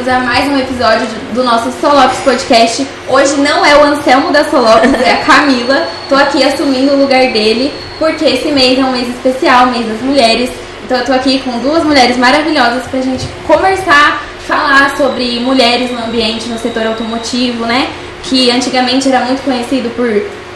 a mais um episódio do nosso Solopes Podcast. Hoje não é o Anselmo da Solopes, é a Camila. Tô aqui assumindo o lugar dele, porque esse mês é um mês especial, mês das mulheres. Então eu tô aqui com duas mulheres maravilhosas pra gente conversar, falar sobre mulheres no ambiente, no setor automotivo, né? Que antigamente era muito conhecido por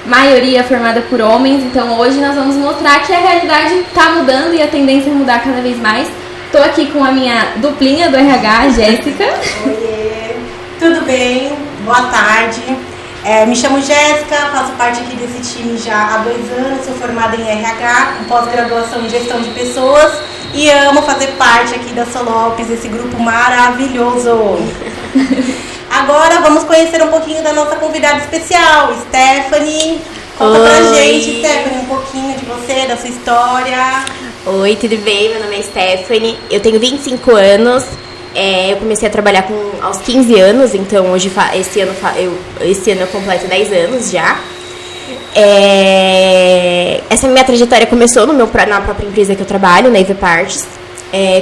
maioria formada por homens. Então hoje nós vamos mostrar que a realidade tá mudando e a tendência é mudar cada vez mais. Tô aqui com a minha duplinha do RH, a Jéssica. Oiê, tudo bem? Boa tarde. Me chamo Jéssica, faço parte aqui desse time já há 2 anos, sou formada em RH, com pós-graduação em gestão de pessoas e amo fazer parte aqui da Solopes, esse grupo maravilhoso. Agora vamos conhecer um pouquinho da nossa convidada especial, Stephanie. Conta pra gente, Stephanie, um pouquinho de você, da sua história. Oi, tudo bem? Meu nome é Stephanie, eu tenho 25 anos, eu comecei a trabalhar aos 15 anos, então hoje esse ano eu completo 10 anos já. Essa minha trajetória começou na própria empresa que eu trabalho, na EV Parts.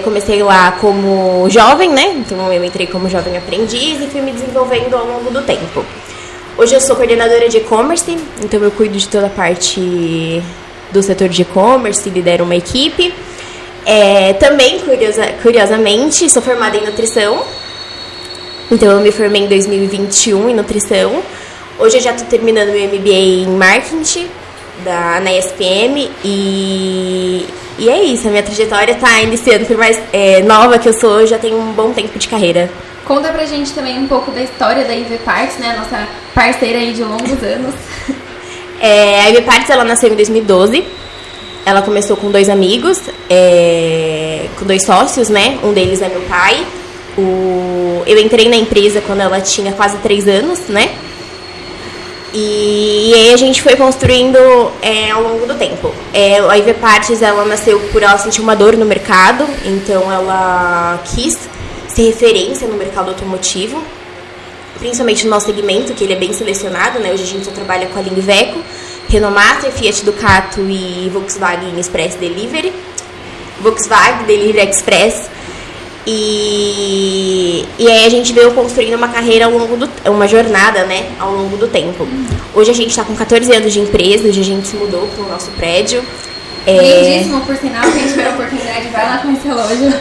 Comecei lá como jovem, né? Então eu entrei como jovem aprendiz e fui me desenvolvendo ao longo do tempo. Hoje eu sou coordenadora de e-commerce, então eu cuido de toda a parte do setor de e-commerce, lidero uma equipe. Também, curiosamente, sou formada em nutrição. Então, eu me formei em 2021 em nutrição. Hoje eu já estou terminando meu MBA em marketing na ESPM. E é isso, a minha trajetória está iniciando, por mais nova que eu sou, já tenho um bom tempo de carreira. Conta pra gente também um pouco da história da EV Parts, né? Nossa parceira aí de longos anos. A EV Parts, ela nasceu em 2012. Ela começou com 2 amigos, com 2 sócios, né? Um deles é meu pai. Eu entrei na empresa quando ela tinha quase 3 anos, né? E aí a gente foi construindo ao longo do tempo. A EV Parts, ela nasceu por ela sentir uma dor no mercado, então ela quis ser referência no mercado automotivo, principalmente no nosso segmento, que ele é bem selecionado, né? Hoje a gente só trabalha com a linha Iveco, Renault Master, Fiat Ducato e Volkswagen Express Delivery. Volkswagen Delivery Express. E aí a gente veio construindo uma carreira uma jornada, né, ao longo do tempo. Hoje a gente está com 14 anos de empresa, hoje a gente se mudou para o nosso prédio. Lindíssimo, por sinal, quem tiver a oportunidade, vai lá conhecer a loja.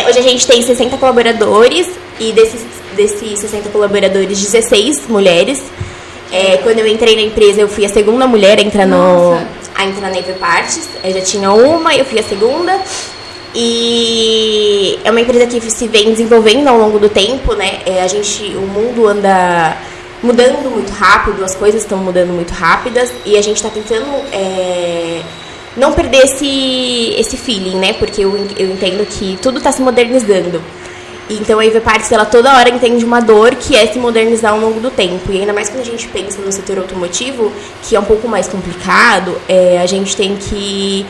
Hoje a gente tem 60 colaboradores e desses 60 colaboradores, 16 mulheres. Quando eu entrei na empresa, eu fui a segunda mulher a entrar na EV Parts. Eu já tinha uma, eu fui a segunda. E é uma empresa que se vem desenvolvendo ao longo do tempo, né? O mundo anda mudando muito rápido, as coisas estão mudando muito rápidas e a gente está tentando não perder esse feeling, né? Porque eu entendo que tudo está se modernizando. Então a EV Parts, ela toda hora entende uma dor que é se modernizar ao longo do tempo. E ainda mais quando a gente pensa no setor automotivo, que é um pouco mais complicado, a gente tem que...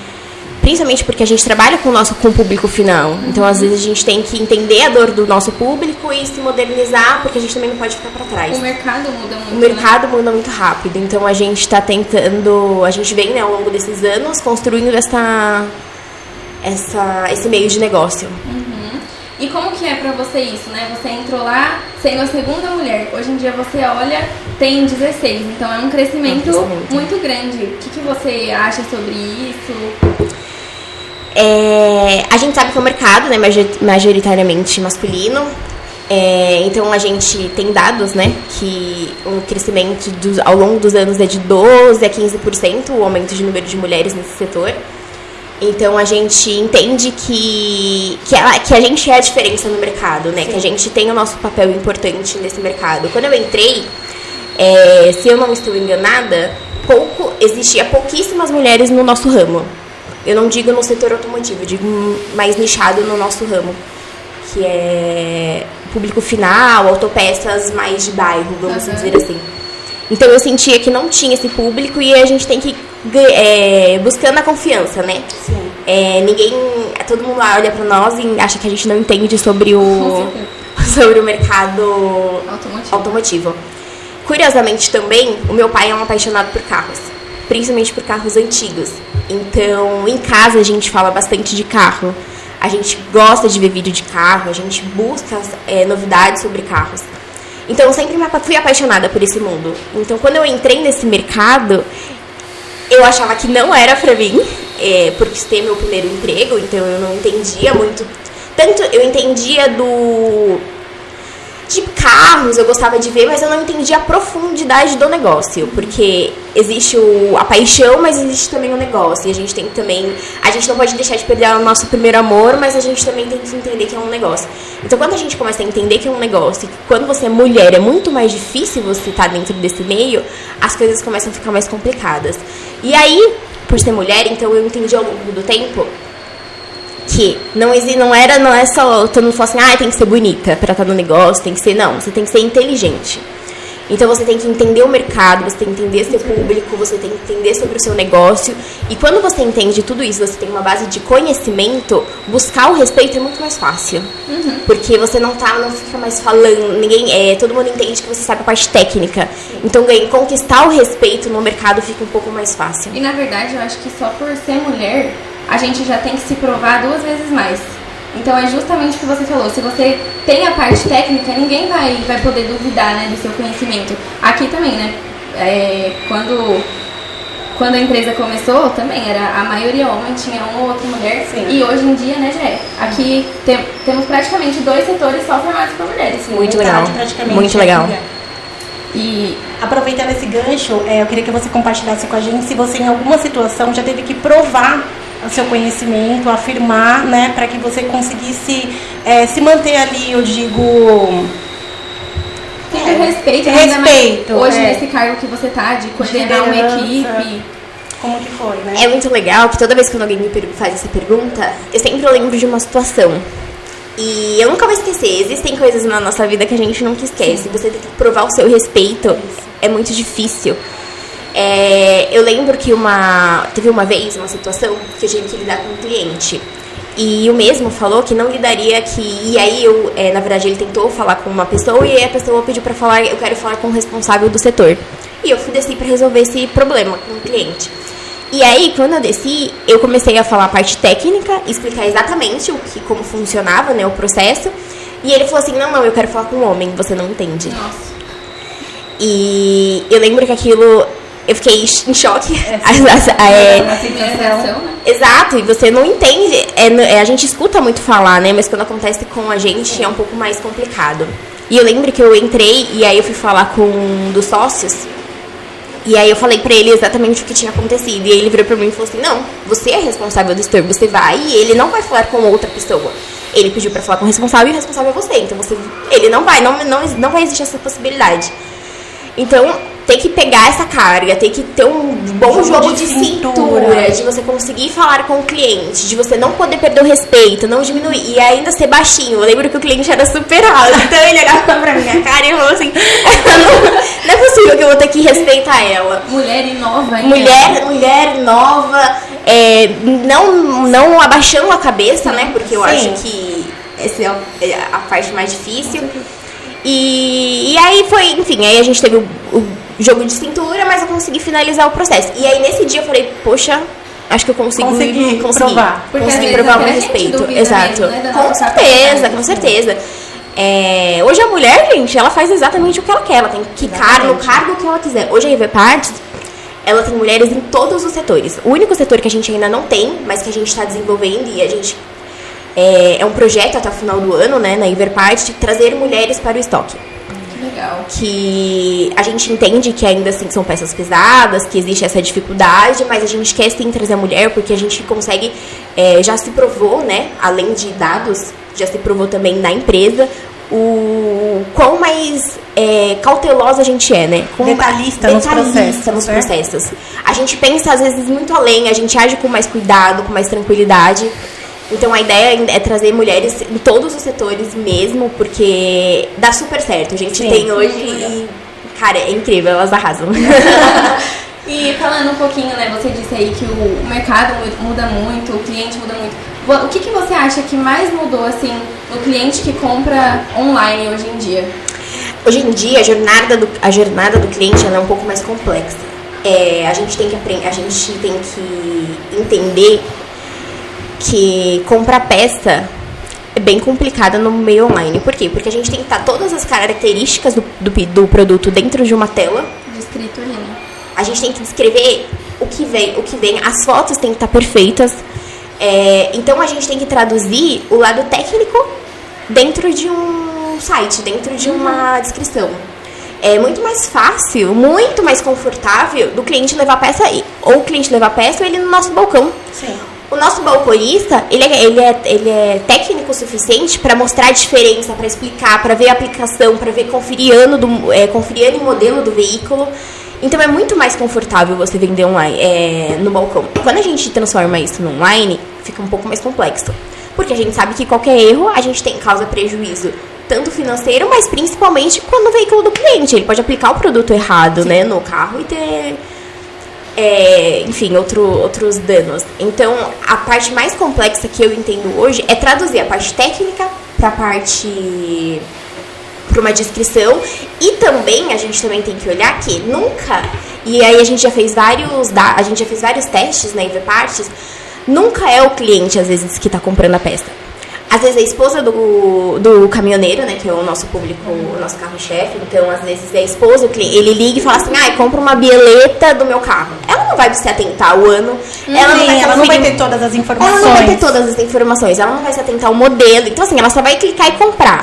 Principalmente porque a gente trabalha com o público final. Então, às vezes, a gente tem que entender a dor do nosso público e se modernizar, porque a gente também não pode ficar para trás. O mercado muda muito. O mercado muda muito rápido. Então, a gente está tentando... A gente vem, né, ao longo desses anos, construindo esse meio de negócio. Uhum. E como que é pra você isso, né? Você entrou lá sendo a segunda mulher. Hoje em dia você olha, tem 16. Então é um crescimento muito grande. O que você acha sobre isso? A gente sabe que é um mercado, né, majoritariamente masculino. Então a gente tem dados, né, que o crescimento ao longo dos anos é de 12% a 15% o aumento de número de mulheres nesse setor. Então a gente entende que a gente é a diferença no mercado, né? Sim. Que a gente tem o nosso papel importante nesse mercado. Quando eu entrei, se eu não estou enganada, existia pouquíssimas mulheres no nosso ramo. Eu não digo no setor automotivo, eu digo mais nichado no nosso ramo, que é público final, autopeças mais de bairro, vamos dizer assim. Então eu sentia que não tinha esse público e a gente tem que buscando a confiança, né? Sim. Todo mundo olha pra nós e acha que a gente não entende sobre o mercado automotivo. Curiosamente também, o meu pai é um apaixonado por carros, principalmente por carros antigos. Então, em casa a gente fala bastante de carro. a gente gosta de ver vídeo de carro, a gente busca novidades sobre carros. Então, eu sempre fui apaixonada por esse mundo. Então, quando eu entrei nesse mercado, eu achava que não era pra mim, porque esse é meu primeiro emprego, então eu não entendia muito. Tanto eu entendia de carros, eu gostava de ver, mas eu não entendia a profundidade do negócio, porque existe a paixão, mas existe também o negócio, e a gente tem também, a gente não pode deixar de perder o nosso primeiro amor, mas a gente também tem que entender que é um negócio. Então, quando a gente começa a entender que é um negócio, e quando você é mulher, é muito mais difícil você estar dentro desse meio, as coisas começam a ficar mais complicadas. E aí, por ser mulher, então eu entendi ao longo do tempo que não é só todo mundo fala assim, tem que ser bonita pra estar no negócio, tem que ser, não, você tem que ser inteligente. Então você tem que entender o mercado, você tem que entender seu público, você tem que entender sobre o seu negócio. E quando você entende tudo isso, você tem uma base de conhecimento, buscar o respeito é muito mais fácil. Uhum. Porque você não fica mais falando, todo mundo entende que você sabe a parte técnica. Sim. Então conquistar o respeito no mercado fica um pouco mais fácil. E na verdade eu acho que só por ser mulher, a gente já tem que se provar 2 vezes mais. Então é justamente o que você falou, se você tem a parte técnica, ninguém vai poder duvidar, né, do seu conhecimento. Aqui também, né, quando a empresa começou, também era a maioria homem, tinha uma ou outra mulher. Sim. E hoje em dia, né, já é. Aqui temos praticamente 2 setores só formados por mulheres. Muito legal, muito legal. E aproveitando esse gancho, eu queria que você compartilhasse com a gente se você em alguma situação já teve que provar o seu conhecimento, afirmar, né, para que você conseguisse se manter ali, eu digo... Respeito. Hoje, nesse cargo que você tá, de coordenar uma equipe. Como que foi, né? É muito legal que toda vez que alguém me faz essa pergunta, eu sempre lembro de uma situação. E eu nunca vou esquecer, existem coisas na nossa vida que a gente nunca esquece. Sim. Você tem que provar o seu respeito, é muito difícil. Eu lembro que teve uma vez, uma situação que eu tive que lidar com um cliente. E o mesmo falou que não lidaria e aí na verdade ele tentou falar com uma pessoa e aí a pessoa pediu pra falar, eu quero falar com o responsável do setor. E eu desci pra resolver esse problema com o cliente. E aí, quando eu desci, eu comecei a falar a parte técnica, explicar exatamente como funcionava, né, o processo. E ele falou assim, não, eu quero falar com um homem, você não entende. Nossa. E eu lembro que aquilo... Eu fiquei em choque. Exato, e você não entende. A gente escuta muito falar, né? Mas quando acontece com a gente é um pouco mais complicado. E eu lembro que eu entrei e aí eu fui falar com um dos sócios. E aí eu falei pra ele exatamente o que tinha acontecido. E aí ele virou pra mim e falou assim, não, você é responsável do setor, você vai e ele não vai falar com outra pessoa. Ele pediu pra falar com o responsável e o responsável é você. Então ele não vai existir essa possibilidade. Então, tem que pegar essa carga, tem que ter um bom jogo de cintura, de você conseguir falar com o cliente, de você não poder perder o respeito, não diminuir, e ainda ser baixinho. Eu lembro que o cliente era super alto, então ele olhava pra minha cara e falou assim, não é possível que eu vou ter que respeitar ela. Mulher nova, hein? Mulher nova, não abaixando a cabeça, né, porque eu acho que essa é a parte mais difícil. E aí foi, enfim, aí a gente teve o jogo de cintura, mas eu consegui finalizar o processo. E aí nesse dia eu falei, poxa, acho que eu consegui provar. Consegui provar o meu respeito. Exato. Mesmo, né, com certeza. Hoje a mulher, gente, ela faz exatamente o que ela quer. Ela tem que ficar no cargo que ela quiser. Hoje a Iverparts, ela tem mulheres em todos os setores. O único setor que a gente ainda não tem, mas que a gente está desenvolvendo e a gente... É um projeto até o final do ano, né, na Iverparts, de trazer mulheres para o estoque. Legal. Que a gente entende que ainda assim são peças pesadas, que existe essa dificuldade, mas a gente quer sim trazer a mulher porque a gente consegue, já se provou, né, além de dados, já se provou também na empresa, o quão mais cautelosa a gente é, né? Detalhista nos processos. A gente pensa às vezes muito além, a gente age com mais cuidado, com mais tranquilidade. Então a ideia é trazer mulheres em todos os setores mesmo, porque dá super certo. A gente tem hoje e, cara, é incrível, elas arrasam. E falando um pouquinho, né, você disse aí que o mercado muda muito, o cliente muda muito. O que você acha que mais mudou, assim, no cliente que compra online hoje em dia? Hoje em dia, a jornada do cliente ela é um pouco mais complexa. A gente tem que entender que comprar peça é bem complicada no meio online. Por quê? Porque a gente tem que estar todas as características do produto dentro de uma tela. Descrito ali, né? A gente tem que descrever o que vem, as fotos têm que estar perfeitas. Então a gente tem que traduzir o lado técnico dentro de um site, dentro de uma descrição. É muito mais fácil, muito mais confortável do cliente levar a peça ou o cliente levar a peça ou ele no nosso balcão. Sim. O nosso balconista, ele é técnico o suficiente para mostrar a diferença, para explicar, para ver a aplicação, para ver conferir ano e modelo do veículo. Então é muito mais confortável você vender online, no balcão. Quando a gente transforma isso no online, fica um pouco mais complexo. Porque a gente sabe que qualquer erro, a gente causa prejuízo, tanto financeiro, mas principalmente quando o veículo do cliente. Ele pode aplicar o produto errado, né, no carro e ter, enfim, outros danos. Então, a parte mais complexa que eu entendo hoje é traduzir a parte técnica para uma descrição. E também, a gente também tem que olhar que nunca, e aí a gente já fez vários testes na EV-Partes, nunca é o cliente, às vezes, que está comprando a peça. Às vezes a esposa do caminhoneiro, né, que é o nosso público, o nosso carro-chefe, então às vezes é a esposa, ele liga e fala assim, compra uma bieleta do meu carro. Ela não vai se atentar ao ano, ela não vai ter todas as informações. Ela não vai ter todas as informações, ela não vai se atentar ao modelo, então assim, ela só vai clicar e comprar.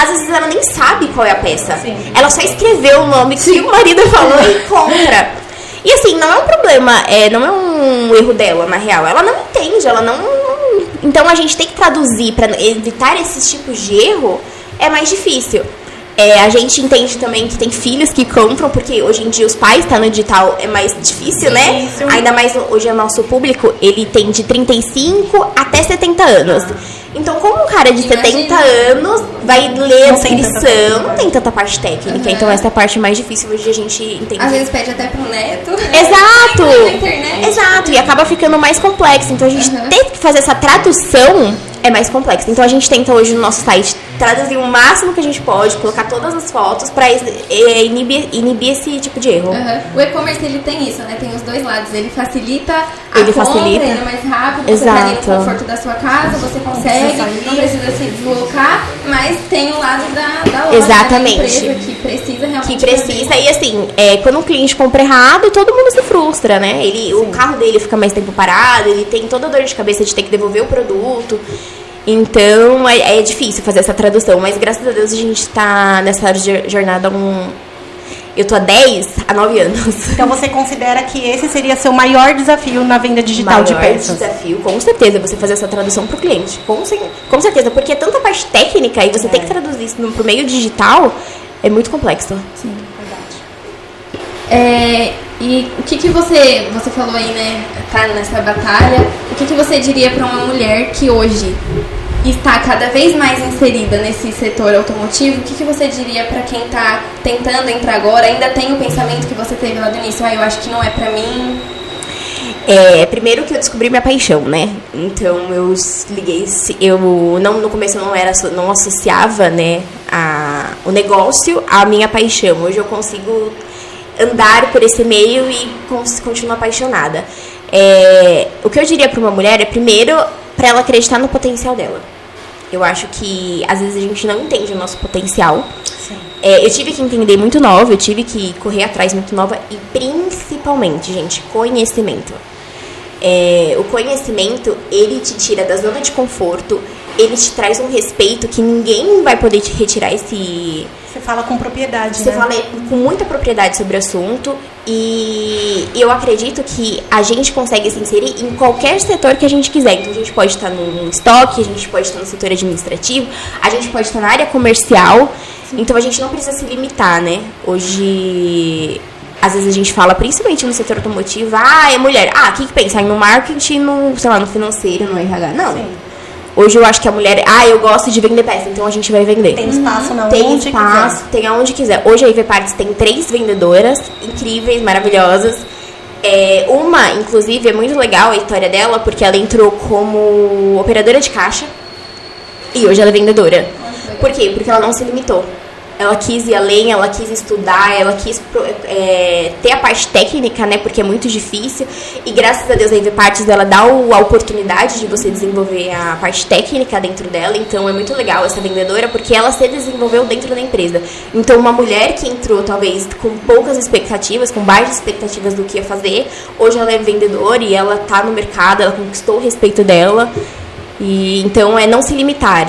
Às vezes ela nem sabe qual é a peça. Sim. Ela só escreveu o nome que o marido falou e compra. E assim, não é um problema, não é um erro dela, na real. Ela não entende, ela não... Então a gente tem que traduzir para evitar esses tipos de erro, é mais difícil. A gente entende também que tem filhos que compram, porque hoje em dia os pais no digital é mais difícil, né? Ainda mais hoje o nosso público, ele tem de 35 até 70 anos. Então, como um cara de 70 anos vai ler a descrição, não tem tanta parte técnica. Então, essa é a parte mais difícil hoje a gente entender. Às vezes pede até pro neto. Exato! Exato, e acaba ficando mais complexo. Então, a gente tem que fazer essa tradução, é mais complexo. Então, a gente tenta hoje no nosso site traduzir o máximo que a gente pode, colocar todas as fotos para inibir esse tipo de erro. O e-commerce, ele tem isso, né? Tem os dois lados. Ele facilita a compra, ele é mais rápido, você tá ali no conforto da sua casa, você consegue, não precisa se deslocar, mas tem o lado da loja, exatamente, da empresa que precisa realmente. Que precisa, e assim, quando um cliente compra errado, todo mundo se frustra, né? O carro dele fica mais tempo parado, ele tem toda a dor de cabeça de ter que devolver o produto. Então, é difícil fazer essa tradução, mas graças a Deus a gente tá nessa jornada eu tô há 9 anos. Então você considera que esse seria seu maior desafio na venda digital de peças? Desafio, com certeza, você fazer essa tradução pro cliente. Com certeza, porque é tanta parte técnica e você tem que traduzir isso pro meio digital, é muito complexo. Sim, verdade. E o que você falou aí, né, tá nessa batalha, o que você diria para uma mulher que hoje está cada vez mais inserida nesse setor automotivo? O que você diria para quem está tentando entrar agora, ainda tem o pensamento que você teve lá do início, eu acho que não é para mim? Primeiro que eu descobri minha paixão, né? Então eu liguei, no começo eu não associava, né, o negócio à minha paixão. Hoje eu consigo andar por esse meio e continuar apaixonada. O que eu diria para uma mulher é, primeiro, para ela acreditar no potencial dela. Eu acho que às vezes a gente não entende o nosso potencial. Eu tive que entender muito nova, eu tive que correr atrás muito nova e principalmente, gente, conhecimento. O conhecimento, ele te tira da zona de conforto, ele te traz um respeito que ninguém vai poder te retirar esse... Você fala com propriedade, Você fala com muita propriedade sobre o assunto e eu acredito que a gente consegue se inserir em qualquer setor que a gente quiser. Então, a gente pode estar no estoque, a gente pode estar no setor administrativo, a gente pode estar na área comercial. Então, a gente não precisa se limitar, né? Hoje, às vezes a gente fala, principalmente no setor automotivo, é mulher. Tem que pensar no marketing, no financeiro, no RH. Não. Sim. Hoje eu acho que a mulher, eu gosto de vender peça, então a gente vai vender. Tem espaço tem aonde quiser. Hoje a EV-Partes tem 3 vendedoras incríveis, maravilhosas. Uma, inclusive, é muito legal a história dela, porque ela entrou como operadora de caixa e hoje ela é vendedora. Por quê? Porque ela não se limitou. ela quis ir além, ela quis estudar, ela quis ter a parte técnica, né, porque é muito difícil, e graças a Deus a EV Parts, ela dá a oportunidade de você desenvolver a parte técnica dentro dela, então é muito legal essa vendedora, porque ela se desenvolveu dentro da empresa. Então uma mulher que entrou talvez com poucas expectativas, com baixas expectativas do que ia fazer, hoje ela é vendedora e ela tá no mercado, ela conquistou o respeito dela. E então é não se limitar.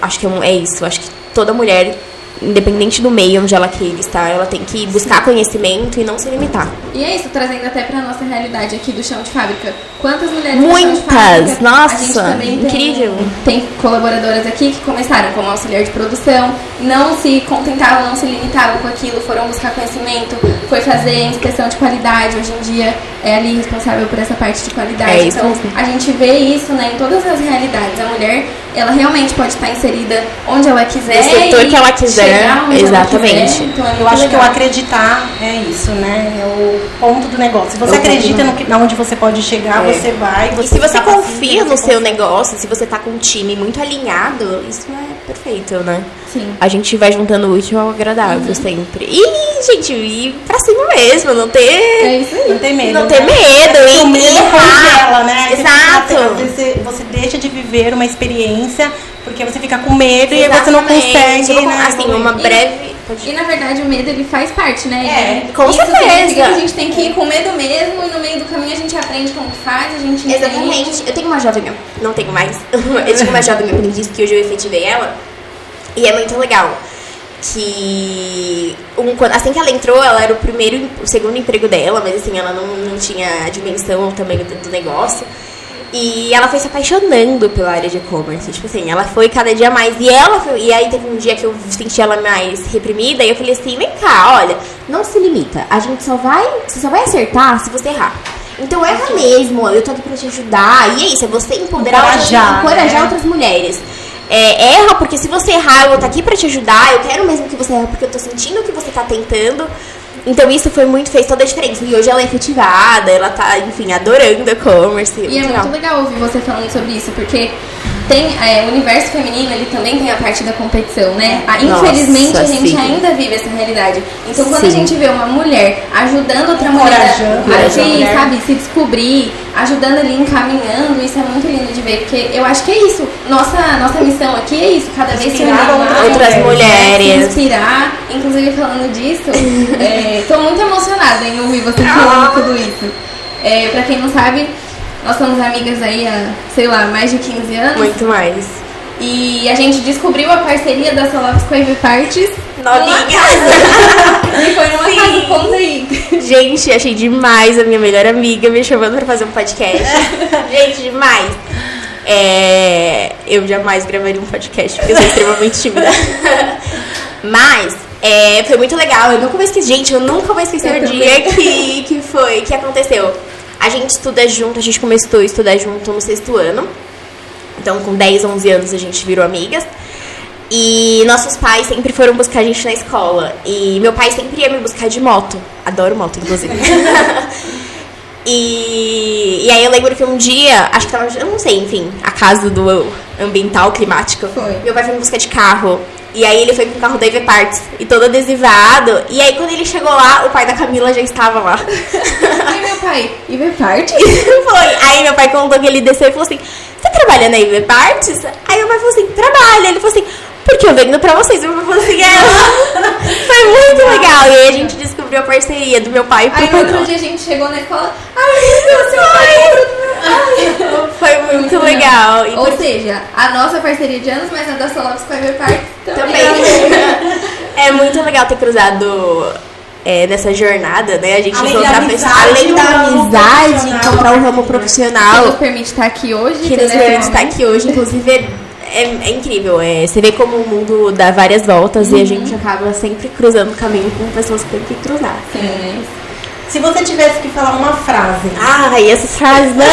Acho que é isso. Acho que toda mulher, independente do meio onde ela queira estar, ela tem que buscar conhecimento e não se limitar. E é isso, trazendo até pra nossa realidade aqui do chão de fábrica. Quantas mulheres Muitas! do chão de fábrica? Nossa, a gente também incrível! Tem colaboradoras aqui que começaram como auxiliar de produção, não se contentavam, não se limitavam com aquilo, foram buscar conhecimento, foi fazer inspeção de qualidade, hoje em dia é ali responsável por essa parte de qualidade. Isso então, mesmo. a gente vê isso, né, em todas as realidades. A mulher, ela realmente pode estar inserida onde ela quiser. No setor que ela quiser, chegar onde exatamente. Ela quiser. Então, Eu acho que o acreditar é isso, né? É o ponto do negócio. Se você acredita onde você pode chegar, você vai. E se você confia no seu negócio, se você tá com um time muito alinhado, isso é perfeito, né? Sim. A gente vai juntando o útil ao agradável sempre. E, gente, ir pra cima mesmo, não ter... É isso aí. Não tem medo. Não ter né? medo. Porque o medo errar. congela, né? Exato. Às vezes você deixa de viver uma experiência porque você fica com medo e aí você não Exatamente. consegue, né? Assim, uma breve... E na verdade o medo ele faz parte, né? com Isso certeza. significa que a gente tem que ir com medo mesmo e no meio do caminho a gente aprende como que faz, a gente entende. Exatamente. Eu tenho uma jovem, não tenho mais. Eu tinha uma jovem aprendiz que hoje eu efetivei ela. E é muito legal. Que assim que ela entrou, ela era o segundo emprego dela, mas assim, ela não tinha a dimensão também do negócio. E ela foi se apaixonando pela área de e-commerce. Tipo assim, ela foi cada dia mais. E aí teve um dia que eu senti ela mais reprimida. E eu falei assim, vem cá, olha, não se limita. Você só vai acertar se você errar. Então erra mesmo, eu tô aqui pra te ajudar. E é isso, é você encorajar outras mulheres. Erra, porque se você errar, eu vou estar aqui pra te ajudar. Eu quero mesmo que você erre, porque eu tô sentindo que você tá tentando. Então isso fez toda a diferença. E hoje ela é efetivada, ela tá, enfim, adorando e-commerce. E é muito legal ouvir você falando sobre isso, porque o universo feminino, ele também tem a parte da competição, né? Infelizmente, a gente ainda vive essa realidade. Então, quando a gente vê uma mulher ajudando outra mulher a se descobrir, ajudando ali, encaminhando, isso é muito lindo de ver, porque eu acho que é isso. Nossa missão aqui é isso, cada vez se unir mais, outras mulheres. Se inspirar. Inclusive, falando disso, tô muito emocionada em ouvir você falando tudo isso. Pra quem não sabe, nós somos amigas aí há, sei lá, mais de 15 anos. Muito mais. E a gente descobriu a parceria da Solopes com a EV Parts. Novinhas! E foi numa casa, conta aí. Gente, achei demais a minha melhor amiga me chamando pra fazer um podcast. Gente, demais. Eu jamais gravaria um podcast, porque eu sou extremamente tímida. Mas... foi muito legal, eu nunca vou esquecer o dia que aconteceu. A gente estuda junto, a gente começou a estudar junto no 6º ano. Então, com 10, 11 anos, a gente virou amigas. E nossos pais sempre foram buscar a gente na escola. E meu pai sempre ia me buscar de moto. Adoro moto, inclusive. E aí eu lembro que um dia, acho que tava, eu não sei, enfim, a casa do ambiental, climático. Foi. Meu pai foi me buscar de carro. E aí ele foi com o carro da EV Parts e todo adesivado. E aí quando ele chegou lá, o pai da Camila já estava lá. Aí meu pai, EV Parts? Foi. Aí meu pai contou que ele desceu e falou assim, você trabalha na EV Parts? Aí meu pai falou assim, trabalha. Ele falou assim, porque eu vendo pra vocês. Meu pai falou assim, foi muito legal. E aí a gente descobriu a parceria do meu pai pro Aí no outro dia a gente chegou na escola, foi muito legal. E ou seja, a nossa parceria de anos, mas a da Solopes com a EV Parts também. É muito legal ter cruzado nessa jornada, né? A gente encontrar pessoas, além da amizade, encontrar um ramo profissional. Que nos permite estar aqui hoje. Que nos permite estar aqui hoje, inclusive é incrível. Você vê como o mundo dá várias voltas e a gente acaba sempre cruzando o caminho com pessoas que tem que cruzar. Sim. Se você tivesse que falar uma frase. Ai, essas frases não!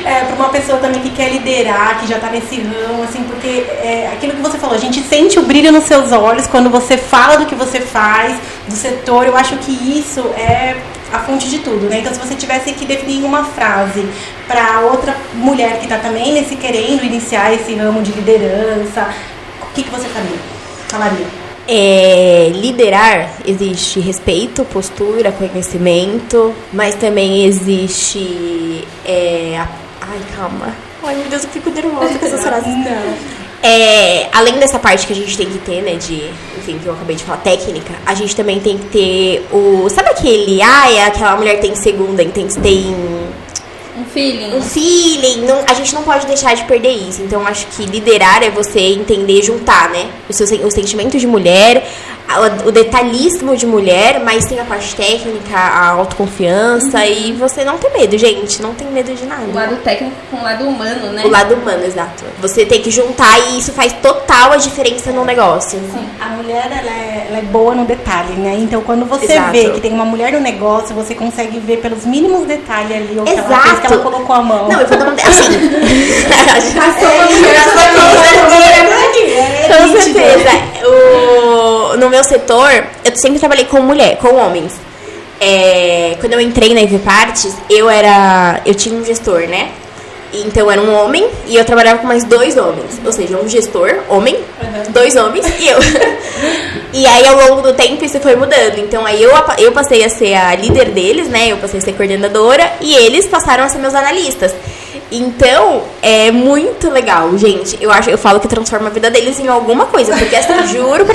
Para uma pessoa também que quer liderar, que já tá nesse ramo, assim, porque aquilo que você falou, a gente sente o brilho nos seus olhos quando você fala do que você faz, do setor. Eu acho que isso é a fonte de tudo, né? Então, se você tivesse que definir uma frase para outra mulher que tá também querendo iniciar esse ramo de liderança, o que você faria? falaria? Liderar, existe respeito, postura, conhecimento, mas também existe... Ai, calma. Ai, meu Deus, eu fico nervosa com essas frases. Além dessa parte que a gente tem que ter, né, enfim, que eu acabei de falar, técnica, a gente também tem que ter sabe aquele, aquela mulher tem segunda, tem um feeling. A gente não pode deixar de perder isso. Então, acho que liderar é você entender, juntar, né, o sentimento de mulher, o detalhismo de mulher, mas tem a parte técnica, a autoconfiança e você não tem medo, gente. Não tem medo de nada. O lado técnico com o lado humano, né? O lado humano, exato. Você tem que juntar e isso faz total a diferença no negócio. Sim. A mulher, ela é boa no detalhe, né? Então, quando você vê que tem uma mulher no negócio, você consegue ver pelos mínimos detalhes ali o que ela fez, que ela colocou a mão. Não, eu vou dar assim. Com certeza. No meu setor, eu sempre trabalhei com homens. Quando eu entrei na EV Partes, eu tinha um gestor, né? Então era um homem e eu trabalhava com mais 2 homens. Ou seja, um gestor, homem, 2 homens e eu. E aí ao longo do tempo isso foi mudando. Então aí eu passei a ser a líder deles, né? Eu passei a ser coordenadora e eles passaram a ser meus analistas. Então, é muito legal, gente. Eu falo que transforma a vida deles em alguma coisa. Porque assim, juro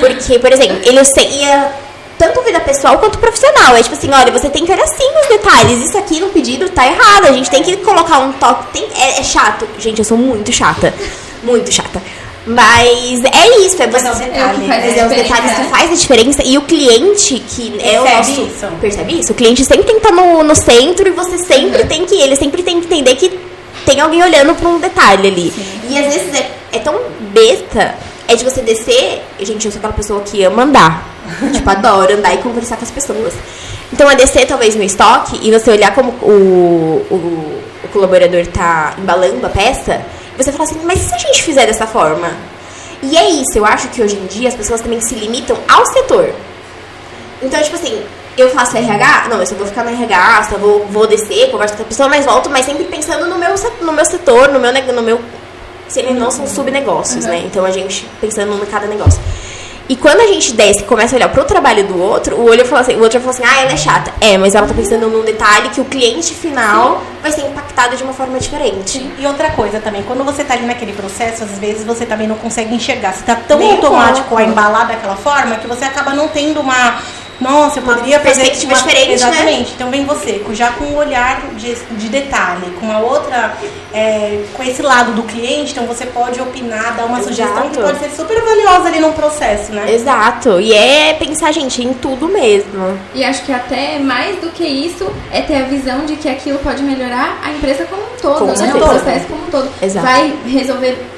porque, por exemplo, eles ia tanto vida pessoal quanto profissional. É tipo assim, olha, você tem que olhar assim nos detalhes. Isso aqui no pedido tá errado. A gente tem que colocar um toque. É chato. Gente, eu sou muito chata. Muito chata. Mas é isso, é você. Os detalhes que faz a diferença. E o cliente, que é o nosso. Percebe isso? O cliente sempre tem que estar no centro e você sempre tem que. Ele sempre tem que entender que tem alguém olhando pra um detalhe ali. Sim. E às vezes é tão besta. É de você descer. Gente, eu sou aquela pessoa que ama andar. Tipo, adoro andar e conversar com as pessoas. Então é descer talvez no estoque e você olhar como o colaborador tá embalando a peça. Você fala assim, mas e se a gente fizer dessa forma? E é isso, eu acho que hoje em dia as pessoas também se limitam ao setor. Então, tipo assim, eu faço RH? Não, eu só vou ficar no RH, só vou descer, converso com a pessoa, mas volto, mas sempre pensando no meu setor, no meu se eles não são subnegócios, né? Então, a gente pensando em cada negócio. E quando a gente desce e começa a olhar pro trabalho do outro, o outro fala assim, ela é chata. Mas ela tá pensando num detalhe que o cliente final vai ser impactado de uma forma diferente. E outra coisa também, quando você tá ali naquele processo, às vezes você também não consegue enxergar. Você tá tão automático a embalar daquela forma que você acaba não tendo uma... Nossa, eu poderia fazer perspectiva diferente, exatamente, né? Então vem você, já com um olhar de detalhe, com a outra, com esse lado do cliente, então você pode opinar, dar uma sugestão que pode ser super valiosa ali no processo, né? Exato, e é pensar, gente, em tudo mesmo. E acho que até mais do que isso, é ter a visão de que aquilo pode melhorar a empresa como um todo, né? O processo como um todo. Exato.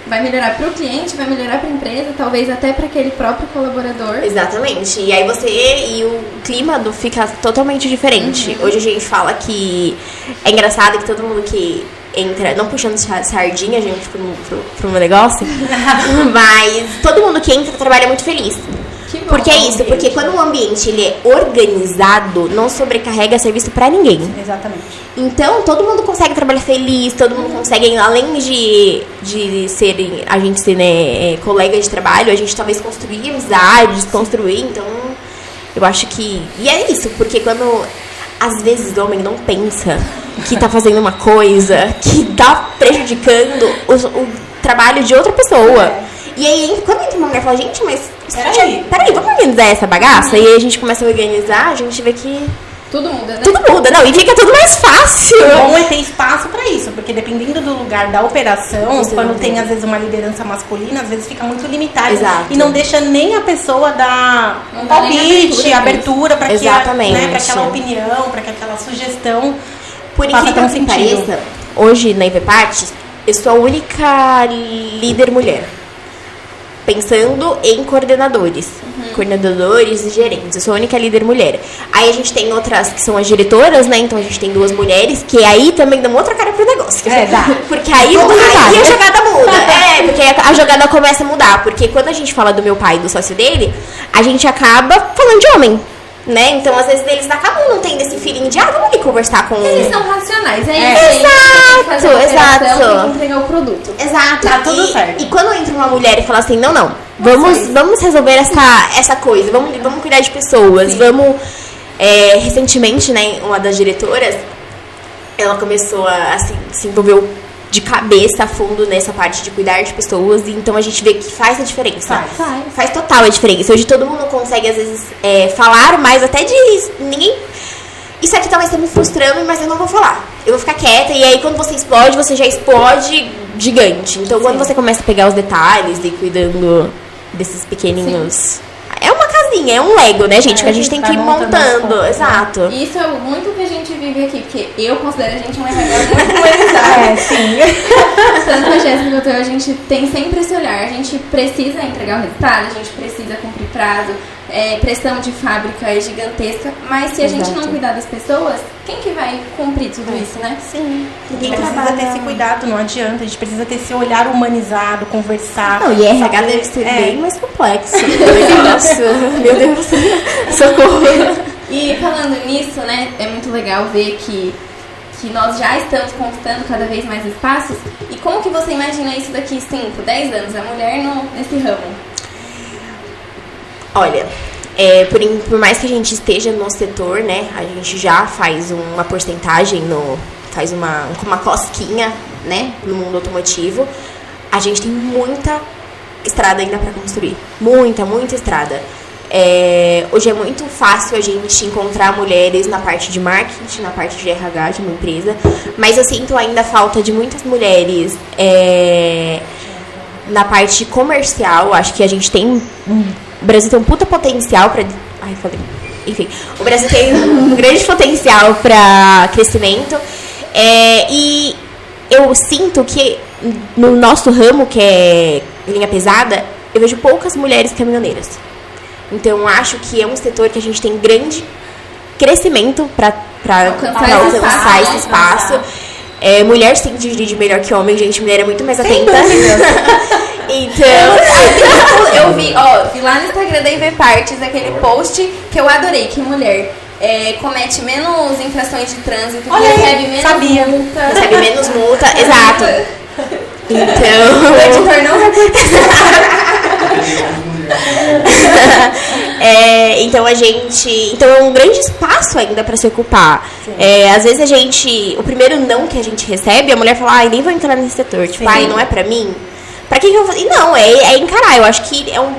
Vai melhorar para o cliente, vai melhorar para a empresa, talvez até para aquele próprio colaborador. Exatamente. E aí o clima fica totalmente diferente. Hoje a gente fala que é engraçado que todo mundo que entra, não puxando sardinha, gente, pro meu negócio, mas todo mundo que entra trabalha muito feliz. Porque é isso, porque quando o ambiente ele é organizado, não sobrecarrega serviço pra ninguém. Exatamente. Então, todo mundo consegue trabalhar feliz, todo mundo consegue, além de a gente ser, né, colega de trabalho, a gente talvez construir amizades, então, eu acho que... E é isso, porque quando, às vezes, o homem não pensa que tá fazendo uma coisa que tá prejudicando o trabalho de outra pessoa. E aí, quando entra uma mulher e fala, gente, mas... Peraí, vamos organizar essa bagaça? E aí a gente começa a organizar, a gente vê que... Tudo muda, né? Tudo muda, não, e fica tudo mais fácil. O bom é ter espaço pra isso, porque dependendo do lugar da operação, quando tem, às vezes, uma liderança masculina, às vezes fica muito limitado. Exato. E não deixa nem a pessoa dar um palpite, abertura pra que aquela opinião, pra que aquela sugestão por incrível que pareça, hoje na EV Partes, eu sou a única líder mulher. Pensando em coordenadores. Coordenadores e gerentes. Eu sou a única líder mulher. Aí a gente tem outras que são as diretoras, né? Então a gente tem 2 mulheres, que aí também dão outra cara pro negócio. Porque aí a jogada muda. Porque a jogada começa a mudar. Porque quando a gente fala do meu pai e do sócio dele, a gente acaba falando de homem. Né? Então, às vezes, eles acabam não tendo esse feeling de, vamos ali conversar com... Eles são racionais, é isso. Exato. Tem que entregar o produto. Exato. Tá tudo certo. E quando entra uma mulher e fala assim, não, Vamos resolver essa coisa, vamos cuidar de pessoas, vamos... recentemente, né, uma das diretoras, ela começou a se envolver de cabeça a fundo nessa parte de cuidar de pessoas, e então a gente vê que faz a diferença. Faz total a diferença. Hoje todo mundo consegue, às vezes, falar, mas até de ninguém... Isso aqui talvez esteja me frustrando, mas eu não vou falar. Eu vou ficar quieta, e aí quando você explode, você já explode gigante. Então quando você começa a pegar os detalhes e cuidando desses pequenininhos... É uma casinha, é um Lego, né, gente? Que a gente tem que ir montando. Exato. Isso é muito que a gente vive aqui, porque eu considero a gente um RH muito humanizado. Sim. Tanto a Jéssica quanto eu, a gente tem sempre esse olhar. A gente precisa entregar o resultado, a gente precisa cumprir prazo, pressão de fábrica é gigantesca, mas se a gente não cuidar das pessoas, quem que vai cumprir tudo isso, né? Sim. A gente precisa ter esse cuidado, não adianta. A gente precisa ter esse olhar humanizado, conversar. Não, e RH deve ser bem mais complexo. Nossa, meu Deus, socorro. E falando nisso, né, é muito legal ver que nós já estamos conquistando cada vez mais espaços. E como que você imagina isso daqui 5, 10 anos, a mulher nesse ramo? Olha, por mais que a gente esteja no setor, né, a gente já faz uma porcentagem, faz uma cosquinha, né, no mundo automotivo. A gente tem muita estrada ainda para construir. Muita estrada. Hoje é muito fácil a gente encontrar mulheres na parte de marketing, na parte de RH de uma empresa, mas eu sinto ainda falta de muitas mulheres na parte comercial. Acho que a gente tem... O Brasil tem um puta potencial pra... Ai, falei. Enfim, o Brasil tem um grande potencial pra crescimento. E eu sinto que no nosso ramo, que é linha pesada, eu vejo poucas mulheres caminhoneiras. Então, acho que é um setor que a gente tem grande crescimento pra alcançar esse espaço. Mulher sim dirige melhor que homem, gente. Mulher é muito mais atenta. Então, eu vi lá no Instagram da IV Partes aquele post que eu adorei, que mulher comete menos infrações de trânsito, recebe menos multa. Recebe menos multa, exato. Então... O editor não vai então então é um grande espaço ainda pra se ocupar. Às vezes o primeiro não que a gente recebe, a mulher fala, ai, nem vou entrar nesse setor, tipo, ai, não é pra mim. Pra que eu vou fazer? E não, é encarar. Eu acho que eu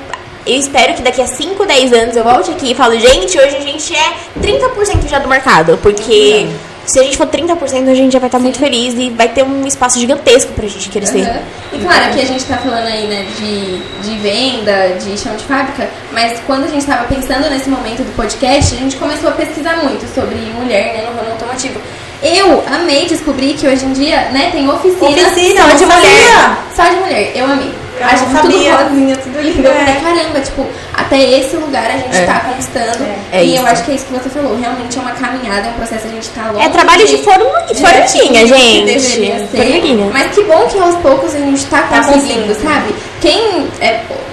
espero que daqui a 5, 10 anos eu volte aqui e falo, gente, hoje a gente é 30% já do mercado, porque se a gente for 30%, a gente já vai estar muito feliz e vai ter um espaço gigantesco pra gente crescer. E claro que a gente tá falando aí, né, de venda, de chão de fábrica, mas quando a gente tava pensando nesse momento do podcast, a gente começou a pesquisar muito sobre mulher, né, no ramo automotivo. Eu amei descobrir que hoje em dia, né, tem oficina só de mulher. Só de mulher, eu amei. Acho tudo rosinha, tudo lindo. Eu falei, caramba, tipo, até esse lugar a gente tá conquistando. E eu acho que é isso que você falou. Realmente é uma caminhada, é um processo, a gente tá longe. É trabalho de formiguinha, gente. Deveria ser. Mas que bom que aos poucos a gente tá conseguindo, sabe?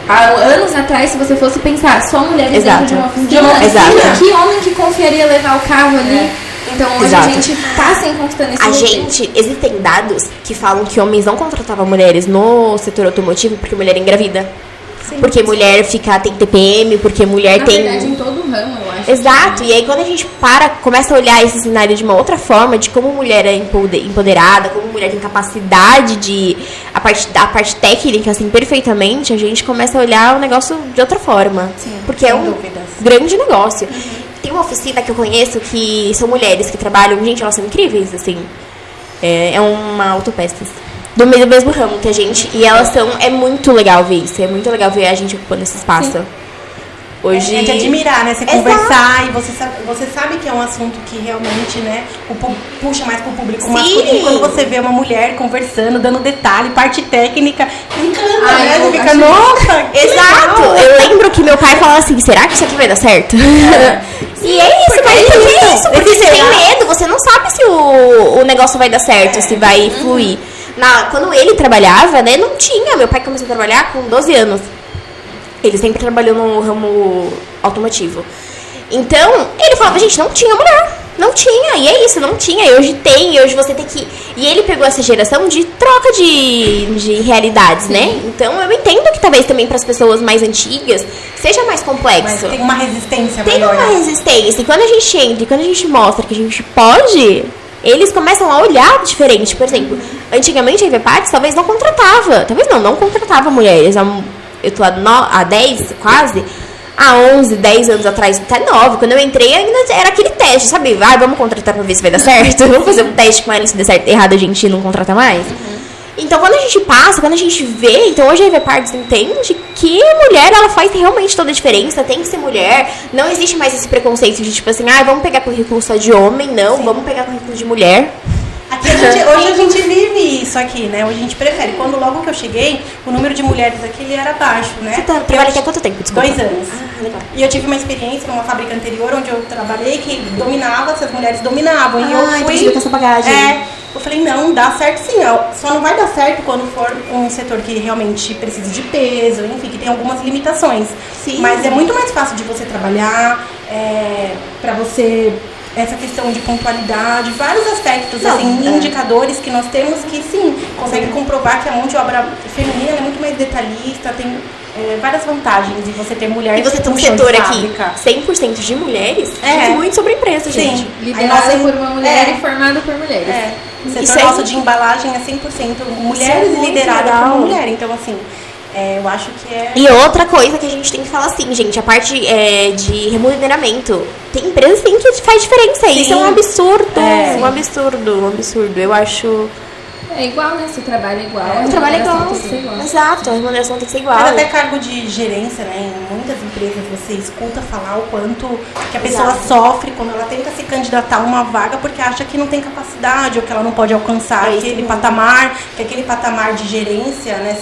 Há anos atrás, se você fosse pensar só mulheres dentro de uma oficina, que homem que confiaria levar o carro ali? Então hoje a gente tá conquistando esse existem dados que falam que homens não contratavam mulheres no setor automotivo porque mulher engravida. Porque mulher tem TPM, porque mulher tem... Na verdade, em todo o ramo, eu acho. Exato. E aí, quando a gente começa a olhar esse cenário de uma outra forma, de como mulher é empoderada, como mulher tem capacidade de... A parte técnica, assim, perfeitamente, a gente começa a olhar o negócio de outra forma. Sim, porque é um grande negócio. Tem uma oficina que eu conheço que são mulheres que trabalham... Gente, elas são incríveis, assim. É uma autopestas. Do mesmo ramo que a gente. E elas são... É muito legal ver isso. É muito legal ver a gente ocupando esse espaço. Sim. Hoje... É de admirar, né? Você conversar e você sabe que é um assunto que realmente, né, puxa mais pro público masculino. E quando você vê uma mulher conversando, dando detalhe, parte técnica, encanta, né? Você fica, nossa! Exato! Eu lembro que meu pai falava assim, será que isso aqui vai dar certo? E é isso, porque você tem medo, você não sabe se o negócio vai dar certo, se vai fluir. Quando ele trabalhava, né, não tinha. Meu pai começou a trabalhar com 12 anos. Ele sempre trabalhou no ramo automotivo. Então, ele falava, gente, não tinha mulher. Não tinha. e é isso, não tinha, e hoje tem, e hoje você tem que... E ele pegou essa geração de troca de realidades, né? Então eu entendo que talvez também para as pessoas mais antigas seja mais complexo. Mas tem uma resistência Tem maior. uma resistência, e quando a gente entra, e quando a gente mostra que a gente pode, eles começam a olhar diferente. Por exemplo, antigamente a Everparts talvez não contratava, não contratava mulheres. Eu tô há 10, quase, há 11, 10 anos atrás, até 9, quando eu entrei ainda era aquele teste, sabe? Vamos contratar pra ver se vai dar certo, vamos fazer um teste com ela, se der certo, errado a gente não contrata mais. Então, quando a gente passa, quando a gente vê, então hoje a Everparts entende que a mulher, ela faz realmente toda a diferença, tem que ser mulher, não existe mais esse preconceito de tipo assim, vamos pegar currículo só de homem, não, vamos pegar currículo de mulher. Aqui hoje a gente vive isso aqui, né? Hoje a gente prefere. Quando logo que eu cheguei, o número de mulheres aqui ele era baixo, né? Você trabalha aqui há quanto tempo? Desculpa. 2 anos. Legal. E eu tive uma experiência numa fábrica anterior onde eu trabalhei que dominava, essas mulheres dominavam. E eu fui. Entendi, com essa bagagem. Eu falei, não, dá certo sim. Só não vai dar certo quando for um setor que realmente precise de peso, enfim, que tem algumas limitações. Sim. Mas é muito mais fácil de você trabalhar, pra você. Essa questão de pontualidade, vários aspectos, indicadores que nós temos que, sim, consegue comprovar que a mão de obra feminina é muito mais detalhista, tem várias vantagens de você ter mulher. E você tem um setor aqui 100% de mulheres, diz muito sobre a empresa, gente. Sim. Liderada por uma mulher e formada por mulheres. O setor nosso de embalagem é 100% mulheres e liderada por uma mulher, então assim... eu acho que é... E outra coisa que a gente tem que falar assim, gente, a parte de remuneramento. Tem empresas sim, que faz diferença. Sim. Isso é um absurdo. Um absurdo. Eu acho... É igual, né? Se o trabalho é igual. O trabalho é igual. Tem que ser igual. Exato, a remuneração tem que ser igual. Mas até cargo de gerência, né? Em muitas empresas você escuta falar o quanto que a pessoa sofre quando ela tenta se candidatar a uma vaga porque acha que não tem capacidade ou que ela não pode alcançar aquele patamar, que aquele patamar de gerência, né?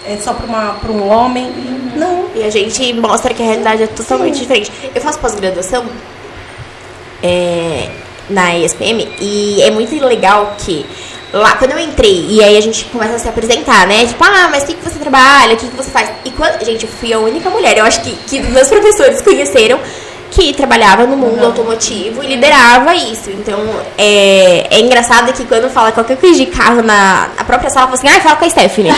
É só para um homem. Não. E a gente mostra que a realidade é totalmente diferente. Eu faço pós-graduação na ESPM e é muito legal que lá, quando eu entrei, e aí a gente começa a se apresentar, né? Tipo, mas o que você trabalha? O que você faz? E quando, gente, eu fui a única mulher, eu acho que meus professores conheceram que trabalhava no mundo automotivo e liderava isso. Então, é engraçado que quando fala qualquer coisa de carro na própria sala, fala assim, fala com a Stephanie.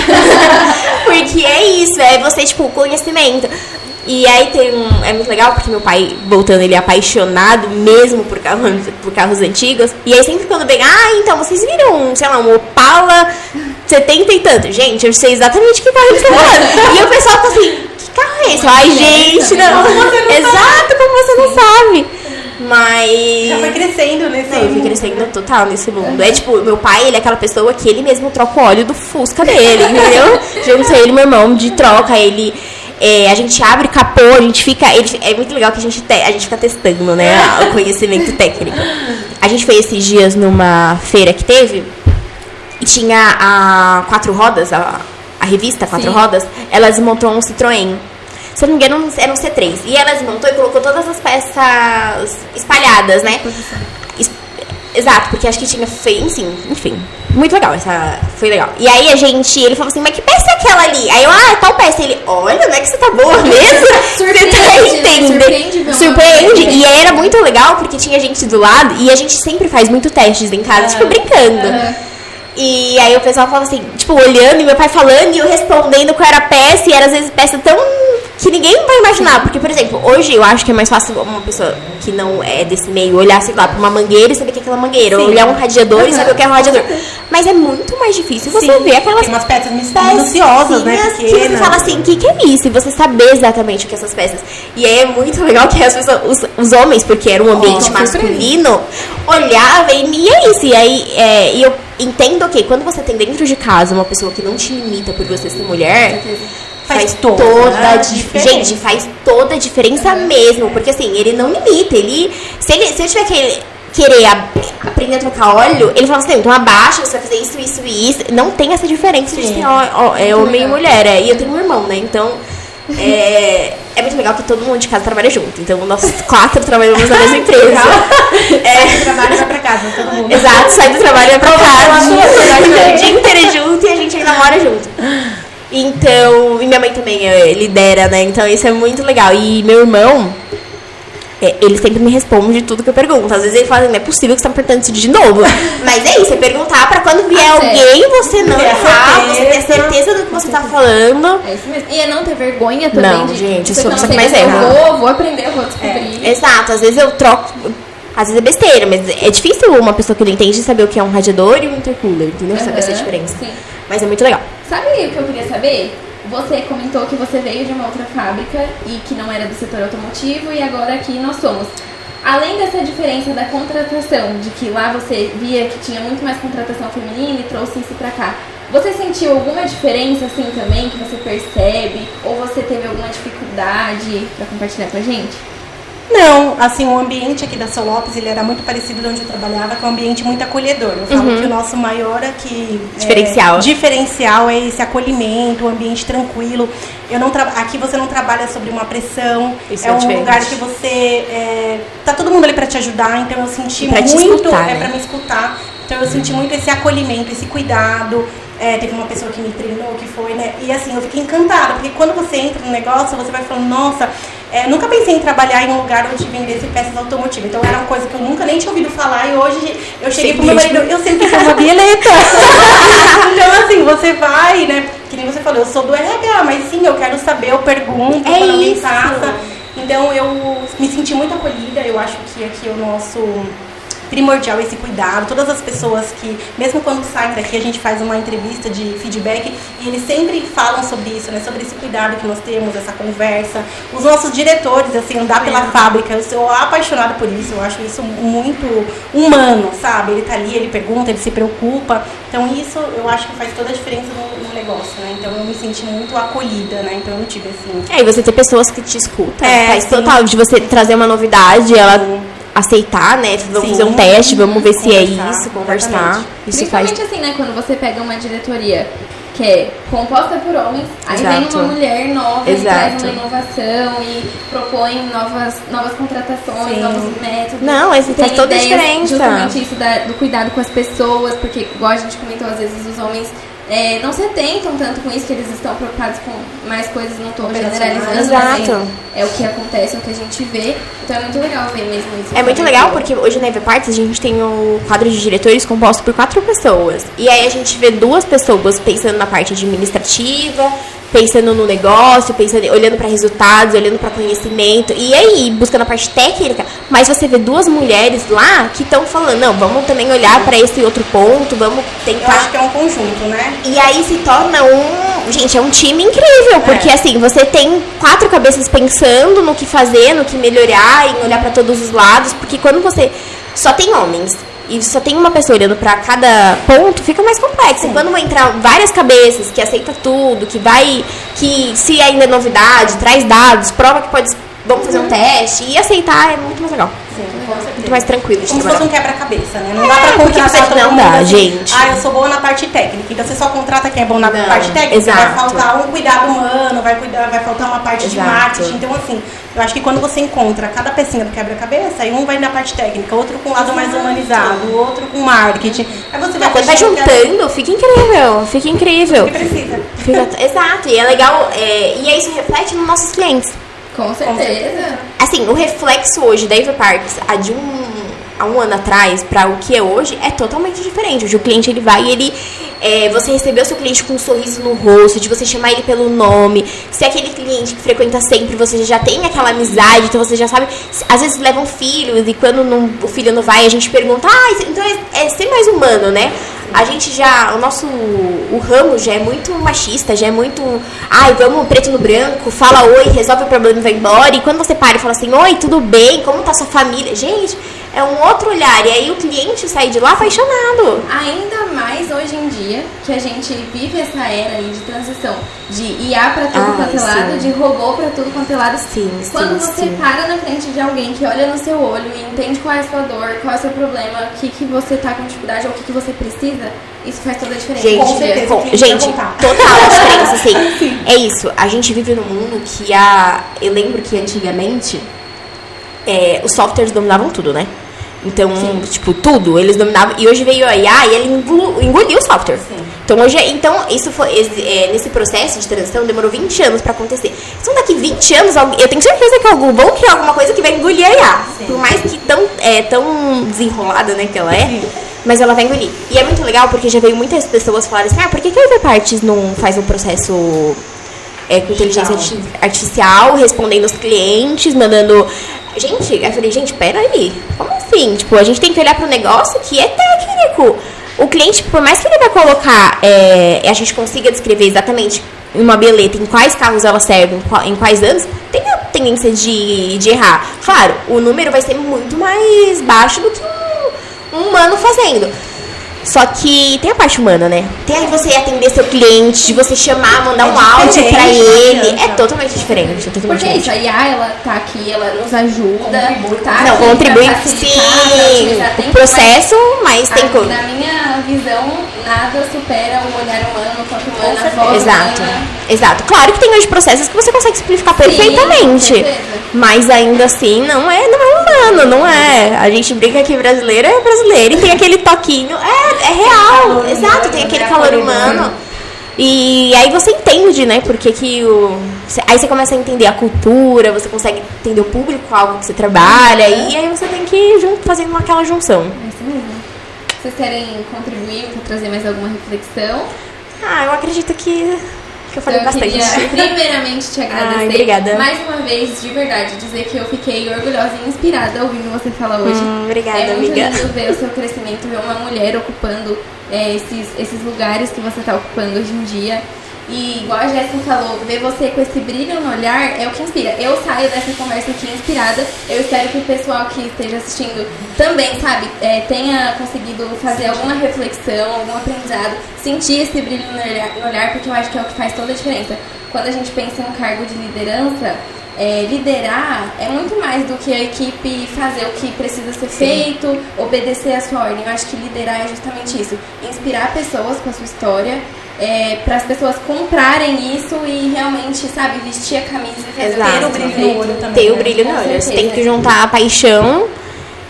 Porque é isso, é você, tipo, conhecimento. E aí é muito legal, porque meu pai, voltando, ele é apaixonado mesmo por carros antigos. E aí sempre quando vem, então, vocês viram, sei lá, um Opala 70 e tanto. Gente, eu sei exatamente que carro eles estão falando. E o pessoal fala assim, que carro é esse? Gente, não. Exato, como você não sabe. Mas... Já foi crescendo nesse mundo. Eu fui crescendo total nesse mundo. É tipo, meu pai, ele é aquela pessoa que ele mesmo troca o óleo do Fusca dele, entendeu? Junto a ele, meu irmão, de troca, ele... a gente abre capô, a gente fica... é muito legal que a gente fica testando, né, o conhecimento técnico. A gente foi esses dias numa feira que teve e tinha a Quatro Rodas, a revista Quatro Rodas, ela desmontou um Citroën. Se eu não me engano, era um C3. E ela desmontou e colocou todas as peças espalhadas, né? Exato, porque acho que tinha feio, enfim. Muito legal, foi legal. E aí ele falou assim, mas que peça é aquela ali? Aí eu, é tal peça. Ele, olha, não é que você tá boa mesmo? Surpreende. E aí era muito legal, porque tinha gente do lado, e a gente sempre faz muito testes em casa, tipo, brincando. E aí o pessoal falava assim, tipo, olhando, e meu pai falando, e eu respondendo qual era a peça, e era às vezes peça tão... que ninguém vai imaginar, porque, por exemplo, hoje eu acho que é mais fácil uma pessoa que não é desse meio olhar, sei lá, pra uma mangueira e saber o que é aquela mangueira, ou olhar um radiador e saber o que é um radiador. Mas é muito mais difícil você ver aquelas... Tem umas peças minuciosas, né, pequenas. Que você fala assim, o que é isso? E você saber exatamente o que é essas peças. E aí é muito legal que as pessoas, os homens, porque era um ambiente masculino, olhavam e é isso. E aí, e eu entendo que quando você tem dentro de casa uma pessoa que não te limita por você ser mulher... Faz toda a diferença. Gente, faz toda a diferença mesmo. Porque assim, ele não limita. Se eu tiver querer aprender a trocar óleo, ele fala assim, então abaixa, você vai fazer isso e isso. Não tem essa diferença de ter homem e mulher. E eu tenho um irmão, né? Então é muito legal que todo mundo de casa trabalha junto. Então nós 4 trabalhamos na mesma empresa. Sai do trabalho e vai pra casa, todo mundo. Exato, sai do trabalho e vai pra casa. O dia inteiro junto e a gente ainda mora junto. Então, e minha mãe também lidera, né? Então isso é muito legal. E meu irmão, ele sempre me responde tudo que eu pergunto. Às vezes ele fala, não é possível que você tá me perguntando isso de novo. Mas é isso, é perguntar pra quando vier alguém, você não errar, você ter certeza do que você tá falando. É isso mesmo. E é não ter vergonha também. Não, gente, eu sou a pessoa que mais mais erra. Vou aprender, eu vou descobrir. Exato, às vezes eu troco. Às vezes é besteira, mas é difícil uma pessoa que não entende saber o que é um radiador e um intercooler, entendeu? Saber essa diferença. Sim. Mas é muito legal. Sabe o que eu queria saber? Você comentou que você veio de uma outra fábrica e que não era do setor automotivo e agora aqui nós somos. Além dessa diferença da contratação, de que lá você via que tinha muito mais contratação feminina e trouxe isso pra cá, você sentiu alguma diferença assim também que você percebe? Ou você teve alguma dificuldade pra compartilhar com a gente? Não, assim, o ambiente aqui da São Lopes, ele era muito parecido de onde eu trabalhava, com um ambiente muito acolhedor. Eu falo que o nosso maior aqui, diferencial é esse acolhimento, um ambiente tranquilo. Eu não aqui você não trabalha sobre uma pressão, isso é um lugar que você tá todo mundo ali para te ajudar, então eu senti muito, escutar, para me escutar. Então eu senti muito esse acolhimento, esse cuidado. Teve uma pessoa que me treinou, que foi, né? E assim, eu fiquei encantada, porque quando você entra no negócio, você vai falando, nossa, nunca pensei em trabalhar em um lugar onde vendesse peças automotivas. Então era uma coisa que eu nunca nem tinha ouvido falar e hoje eu cheguei pro meu marido, eu sempre fui uma bieleta. Então assim, você vai, né? Que nem você falou, eu sou do RH, mas sim, eu quero saber, eu pergunto, quando alguém passa. Então eu me senti muito acolhida, eu acho que aqui é o nosso primordial esse cuidado. Todas as pessoas que, mesmo quando saem daqui, a gente faz uma entrevista de feedback e eles sempre falam sobre isso, né? Sobre esse cuidado que nós temos, essa conversa. Os nossos diretores, assim, andar pela fábrica, eu sou apaixonada por isso, eu acho isso muito humano, sabe? Ele tá ali, ele pergunta, ele se preocupa. Então isso eu acho que faz toda a diferença no negócio, né? Então eu me senti muito acolhida, né? Então eu não tive assim... E você ter pessoas que te escutam. Faz total, de você trazer uma novidade, ela aceitar, né? Vamos fazer um teste, vamos ver se é isso, conversar. Isso principalmente faz... assim, né? Quando você pega uma diretoria que é composta por homens, aí vem uma mulher nova e traz uma inovação e propõe novas contratações, novos métodos. Não, isso faz toda a diferença. Justamente isso do cuidado com as pessoas, porque, igual a gente comentou, às vezes os homens não se atentam tanto com isso, que eles estão preocupados com mais coisas, não estou generalizando. Exato. É o que acontece, é o que a gente vê. Então é muito legal ver mesmo isso. É muito legal porque hoje na EVParts a gente tem um quadro de diretores composto por 4 pessoas. E aí a gente vê 2 pessoas pensando na parte administrativa, pensando no negócio, olhando para resultados, olhando para conhecimento, e aí buscando a parte técnica, mas você vê 2 mulheres lá que estão falando, não, vamos também olhar para esse outro ponto, vamos tentar... Eu acho que é um conjunto, né? E aí se torna gente, é um time incrível, porque assim, você tem 4 cabeças pensando no que fazer, no que melhorar, em olhar para todos os lados, porque quando você só tem homens e só tem uma pessoa olhando pra cada ponto, fica mais complexo. E quando vai entrar várias cabeças que aceita tudo, que se ainda é novidade, traz dados, prova que vamos fazer um teste e aceitar, é muito mais legal. Sim, com certeza. Muito mais tranquilo de como trabalhar. se fosse um quebra-cabeça, né? Não dá pra contratar todo não mundo dá, assim, gente. eu sou boa na parte técnica. Então você só contrata quem é bom na parte técnica, exato. Vai faltar um cuidado humano, vai faltar uma parte de marketing. Então assim, eu acho que quando você encontra cada pecinha do quebra-cabeça, aí um vai na parte técnica, outro com o lado mais humanizado, outro com marketing. Aí você quando vai juntando, fica incrível, fica incrível. O que precisa. Exato, e é legal, e aí isso reflete nos nossos clientes. Com certeza. Assim, o reflexo hoje da EVParts, há um ano atrás, para o que é hoje, é totalmente diferente. Hoje o cliente, ele vai e você recebeu o seu cliente com um sorriso no rosto, de você chamar ele pelo nome. Se é aquele cliente que frequenta sempre, você já tem aquela amizade, então você já sabe. Às vezes levam filhos e quando o filho não vai, a gente pergunta, então é ser mais humano, né? A gente o ramo já é muito machista, já é muito, vamos preto no branco, fala oi, resolve o problema e vai embora. E quando você para e fala assim, oi, tudo bem, como tá sua família? Gente, é um outro olhar. E aí o cliente sai de lá apaixonado. Ainda mais hoje em dia, que a gente vive essa era aí de transição, de IA pra tudo quanto é lado, de robô pra tudo quanto é lado. Quando você para na frente de alguém que olha no seu olho e entende qual é a sua dor, qual é o seu problema, o que você tá com dificuldade ou o que você precisa, isso faz toda a diferença. Gente, total a diferença, assim. É isso, a gente vive num mundo que eu lembro que antigamente os softwares dominavam tudo, né? Então, tipo, tudo, eles dominavam. E hoje veio a IA e ele engoliu o software. Sim. Então, isso foi, nesse processo de transição demorou 20 anos pra acontecer. Então, daqui 20 anos, eu tenho certeza que vão criar alguma coisa que vai engolir a IA. Sim. Por mais que tão desenrolada, né, que ela é. Sim. Mas ela vai engolir. E é muito legal porque já veio muitas pessoas falarem assim, por que a EV Parts não faz um processo com inteligência artificial, respondendo os clientes, mandando... Gente, eu falei, peraí, como assim? Tipo, a gente tem que olhar pro negócio que é técnico. O cliente, por mais que ele vai colocar, a gente consiga descrever exatamente em uma bilheta em quais carros ela serve, em quais anos, tem a tendência de errar. Claro, o número vai ser muito mais baixo do que um humano fazendo. Só que tem a parte humana, né? Tem aí você atender seu cliente, de você chamar, mandar um áudio pra ele. É totalmente diferente. Porque isso, a IA, ela tá aqui, ela nos ajuda. Contribui, sim, o processo, mas tem como. Na minha visão, nada supera o olhar humano, o toque humano, a voz humana. Exato. Claro que tem hoje processos que você consegue simplificar perfeitamente. Mas ainda assim, não é humano, não é. A gente brinca que brasileiro é brasileiro e tem aquele toquinho. É real, exato, tem aquele calor humano. E aí você entende, né, porque que aí você começa a entender a cultura, você consegue entender o público-alvo que você trabalha, e aí você tem que ir fazendo aquela junção. É isso mesmo. Vocês querem contribuir para trazer mais alguma reflexão? Eu acredito que eu falei bastante. Eu queria primeiramente te agradecer. Obrigada. Mais uma vez, de verdade, dizer que eu fiquei orgulhosa e inspirada ouvindo você falar hoje. Obrigada, amiga. É muito lindo ver o seu crescimento, ver uma mulher ocupando esses lugares que você está ocupando hoje em dia. E igual a Jéssica falou, ver você com esse brilho no olhar é o que inspira. Eu saio dessa conversa aqui inspirada. Eu espero que o pessoal que esteja assistindo também, sabe, tenha conseguido fazer alguma reflexão, algum aprendizado, sentir esse brilho no olhar, porque eu acho que é o que faz toda a diferença. Quando a gente pensa em um cargo de liderança, liderar é muito mais do que a equipe fazer o que precisa ser feito, obedecer a sua ordem. Eu acho que liderar é justamente isso, inspirar pessoas com a sua história, para as pessoas comprarem isso e realmente, sabe, vestir a camisa e ter o brilho no olho também. Ter o brilho no olho. Você tem que juntar a paixão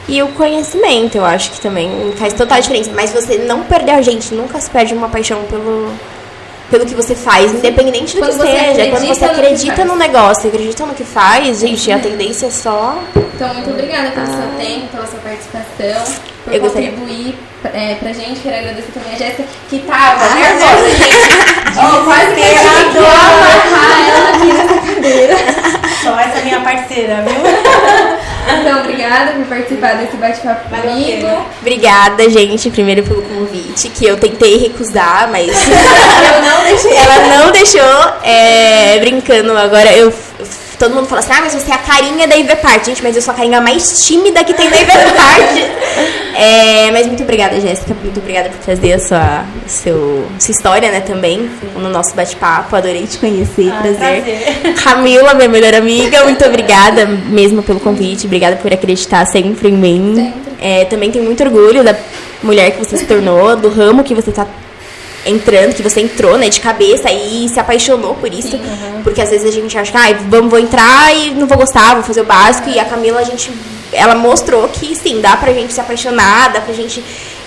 e o conhecimento, eu acho que também faz total diferença. Mas você não perder a gente, nunca se perde uma paixão pelo que você faz, independente do que seja. Quando você acredita no negócio, acredita no que faz, gente, a tendência é só... Então, muito obrigada pelo seu tempo, pela sua participação, por contribuir pra gente. Quero agradecer também a Jéssica, que tava nervosa, gente. Quase que eu tive amarrar ela aqui nessa cadeira. Só essa minha parceira, viu? Então, obrigada por participar desse bate-papo comigo. Obrigada, gente, primeiro pelo convite, que eu tentei recusar, mas eu não deixei. Ela não deixou, brincando. Agora todo mundo fala assim, mas você é a carinha da EV Parts. Gente, mas eu sou a carinha mais tímida que tem da EV Parts. Mas muito obrigada, Jéssica. Muito obrigada por trazer a sua história, né, também, no nosso bate-papo. Adorei te conhecer, prazer. Camila, minha melhor amiga, muito obrigada mesmo pelo convite. Obrigada por acreditar sempre em mim. Também tenho muito orgulho da mulher que você se tornou, do ramo que você está entrando, que você entrou, né, de cabeça e se apaixonou por isso. Sim, porque às vezes a gente acha que vou entrar e não vou gostar, vou fazer o básico. E a Camila, ela mostrou que sim, dá pra gente se apaixonar, dá pra gente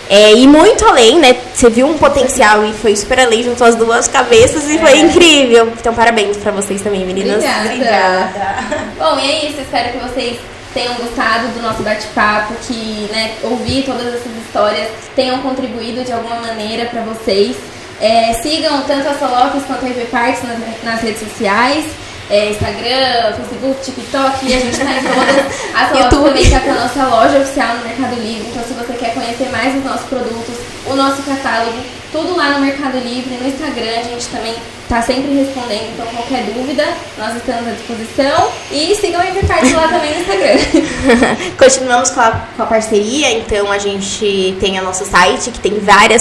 ir muito além, né? Você viu um potencial e foi super além, juntou as duas cabeças e foi incrível. Então, parabéns pra vocês também, meninas. Obrigada. Bom, e é isso, espero que vocês tenham gostado do nosso bate-papo, que, né, ouvir todas essas histórias tenham contribuído de alguma maneira para vocês. Sigam tanto a Solocos quanto a EV Parts nas redes sociais, Instagram, Facebook, TikTok, e a gente está em todas. A Solocos também está com a nossa loja oficial no Mercado Livre, então se você quer conhecer mais os nossos produtos, o nosso catálogo, tudo lá no Mercado Livre, no Instagram, a gente também está sempre respondendo, então qualquer dúvida, nós estamos à disposição. E sigam a EV Parts lá também no Instagram. Continuamos com a parceria, então a gente tem o nosso site, que tem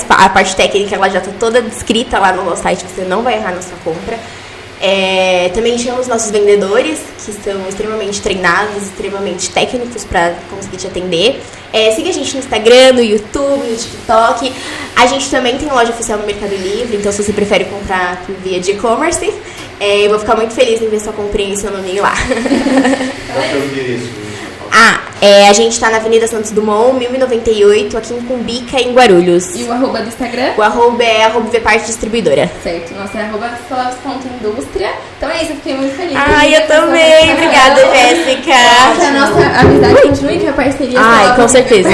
a parte técnica, ela já está toda descrita lá no nosso site, você não vai errar na sua compra. Também chamamos os nossos vendedores, que são extremamente treinados, extremamente técnicos para conseguir te atender. Siga a gente no Instagram, no YouTube, no TikTok. A gente também tem loja oficial no Mercado Livre, então se você prefere comprar por via de e-commerce, eu vou ficar muito feliz em ver sua comprinha e seu nominho lá. Qual é o endereço? A gente tá na Avenida Santos Dumont, 1098, aqui em Cumbica, em Guarulhos. E o arroba do Instagram? O arroba é @vparte distribuidora. Certo, nossa, é @solopes.indústria. Então é isso, eu fiquei muito feliz. Eu também. Obrigada, Jéssica. Que a nossa amizade continue, que a parceria Com certeza.